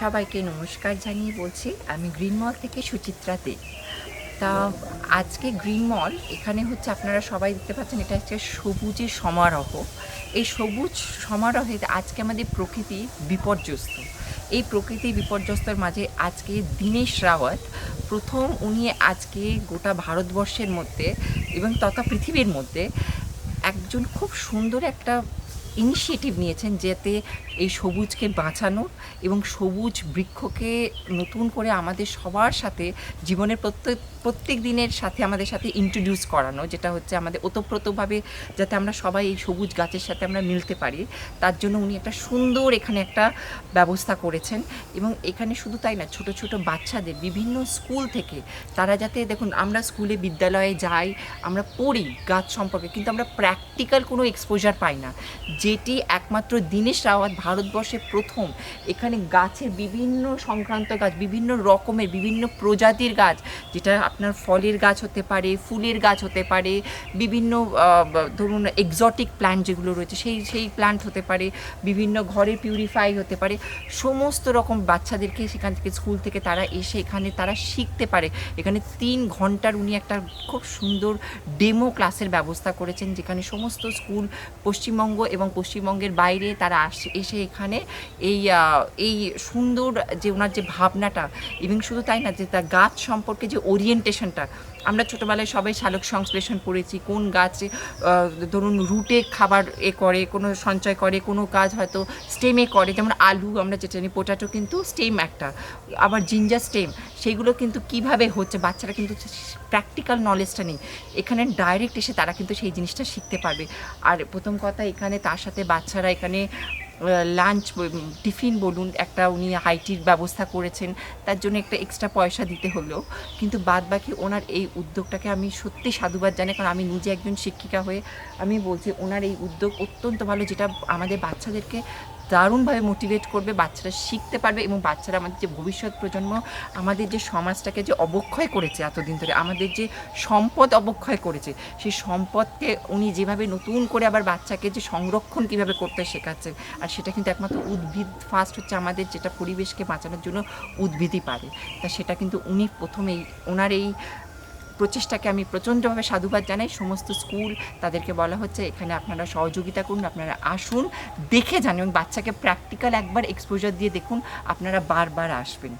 সবাইকে নমস্কার জানিয়ে বলছি আমি গ্রিন মল থেকে সুচিত্রা দে। তা আজকে গ্রিন মল এখানে হচ্ছে আপনারা সবাই দেখতে পাচ্ছেন, এটা হচ্ছে সবুজের সমারোহ। এই সবুজ সমারোহে আজকে আমাদের প্রকৃতি বিপর্যস্ত। এই প্রকৃতি বিপর্যস্তর মাঝে আজকে দীনেশ রাওয়াত প্রথম, উনি আজকে গোটা ভারতবর্ষের মধ্যে এবং তথা পৃথিবীর মধ্যে একজন খুব সুন্দর একটা ইনিশিয়েটিভ নিয়েছেন, যাতে এই সবুজকে বাঁচানো এবং সবুজ বৃক্ষকে নতুন করে আমাদের সবার সাথে জীবনের প্রত্যেক দিনের সাথে আমাদের সাথে ইন্ট্রোডিউস করানো, যেটা হচ্ছে আমাদের ওতপ্রোতভাবে যাতে আমরা সবাই এই সবুজ গাছের সাথে আমরা মিলতে পারি। তার জন্য উনি একটা সুন্দর এখানে একটা ব্যবস্থা করেছেন। এবং এখানে শুধু তাই না, ছোট ছোট বাচ্চাদের বিভিন্ন স্কুল থেকে তারা যাতে, দেখুন আমরা স্কুলে বিদ্যালয়ে যাই, আমরা পড়ি গাছ সম্পর্কে, কিন্তু আমরা প্র্যাকটিক্যাল কোনো এক্সপোজার পাই না, যেটি একমাত্র দীনেশ রাওয়াত ভারতবর্ষে প্রথম এখানে গাছের বিভিন্ন সংক্রান্ত গাছ, বিভিন্ন রকমের বিভিন্ন প্রজাতির গাছ, যেটা আপনার ফলের গাছ হতে পারে, ফুলের গাছ হতে পারে, বিভিন্ন ধরুন এক্সোটিক প্ল্যান্ট যেগুলো রয়েছে সেই প্ল্যান্ট হতে পারে, বিভিন্ন ঘরে পিউরিফাই হতে পারে, সমস্ত রকম বাচ্চাদেরকে সেখান থেকে স্কুল থেকে তারা এসে এখানে তারা শিখতে পারে। এখানে 3 ঘন্টার উনি একটা খুব সুন্দর ডেমো ক্লাসের ব্যবস্থা করেছেন, যেখানে সমস্ত স্কুল পশ্চিমবঙ্গ এবং পশ্চিমবঙ্গের বাইরে তারা এসে এখানে এই সুন্দর যে ওনার যে ভাবনাটা, এবং শুধু তাই না, যে তার গাছ সম্পর্কে যে ওরিয়েন্টেশনটা, আমরা ছোটোবেলায় সবাই সালোক সংশ্লেষণ পড়েছি, কোন গাছ ধরুন রুটে খাবার করে, কোনো সঞ্চয় করে, কোনো গাছ হয়তো স্টেমে করে, যেমন আলু আমরা যেটা জানি, পোটাটো কিন্তু স্টেম একটা, আবার জিঞ্জার স্টেম, সেইগুলো কিন্তু কিভাবে হচ্ছে বাচ্চারা কিন্তু প্র্যাকটিক্যাল নলেজটা নেই, এখানে ডাইরেক্ট এসে তারা কিন্তু সেই জিনিসটা শিখতে পারবে। আর প্রথম কথা, এখানে তার সাথে বাচ্চারা এখানে লাঞ্চ টিফিন বলুন, একটা উনি হাইটির ব্যবস্থা করেছেন, তার জন্য একটা এক্সট্রা পয়সা দিতে হলো, কিন্তু বাদ বাকি ওনার এই উদ্যোগটাকে আমি সত্যি সাধুবাদ জানাই, কারণ আমি নিজে একজন শিক্ষিকা হয়ে আমি বলছি ওনার এই উদ্যোগ অত্যন্ত ভালো, যেটা আমাদের বাচ্চাদেরকে দারুণভাবে মোটিভেট করবে, বাচ্চারা শিখতে পারবে, এবং বাচ্চারা আমাদের যে ভবিষ্যৎ প্রজন্ম, আমাদের যে সমাজটাকে যে অবক্ষয় করেছে এতদিন ধরে, আমাদের যে সম্পদ অবক্ষয় করেছে, সেই সম্পদকে উনি যেভাবে নতুন করে আবার বাচ্চাকে যে সংরক্ষণ কীভাবে করতে শেখাচ্ছেন, আর সেটা কিন্তু একমাত্র উদ্ভিদ ফার্স্ট হচ্ছে আমাদের, যেটা পরিবেশকে বাঁচানোর জন্য উদ্ভিদই পারে, তা সেটা কিন্তু উনি প্রথমেই ওনার এই প্রচেষ্টাকে আমি প্রচণ্ডভাবে সাধুবাদ জানাই। সমস্ত স্কুল তাদেরকে বলা হচ্ছে এখানে আপনারা সহযোগিতা করুন, আপনারা আসুন, দেখে যান, এবং বাচ্চাকে প্র্যাকটিক্যাল একবার এক্সপোজার দিয়ে দেখুন, আপনারা বারবার আসবেন।